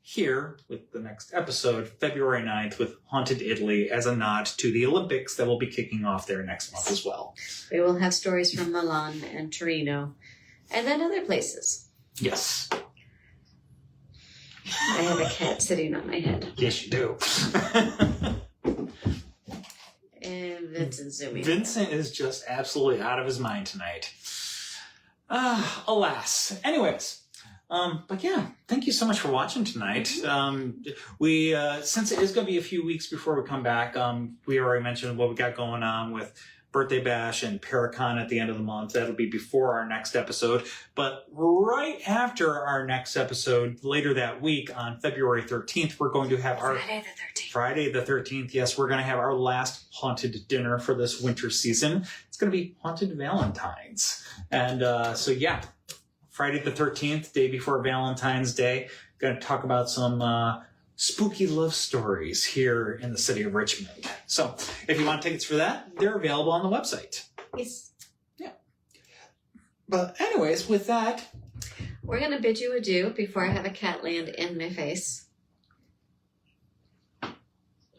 here with the next episode, February 9th, with Haunted Italy as a nod to the Olympics that will be kicking off there next month as well. We will have stories from Milan and Torino and then other places. Yes. I have a cat sitting on my head. Yes, you do. And Vincent's zooming. Vincent is just absolutely out of his mind tonight. Alas. Anyways, but yeah, thank you so much for watching tonight. We since it is going to be a few weeks before we come back, we already mentioned what we got going on with Birthday Bash and Paracon at the end of the month. That'll be before our next episode. But right after our next episode, later that week on February 13th, we're going to have our... Friday the 13th, yes, we're going to have our last haunted dinner for this winter season. It's going to be Haunted Valentine's. And so, yeah, Friday the 13th, day before Valentine's Day, going to talk about some spooky love stories here in the city of Richmond. So if you want tickets for that, they're available on the website. Yes. Yeah. But anyways, with that... We're going to bid you adieu before I have a cat land in my face.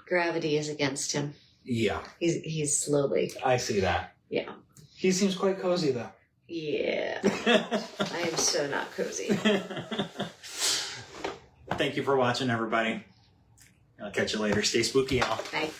Gravity is against him. Yeah. He's slowly. I see that. Yeah. He seems quite cozy, though. Yeah. I am so not cozy. Thank you for watching, everybody. I'll catch you later. Stay spooky, y'all. Bye.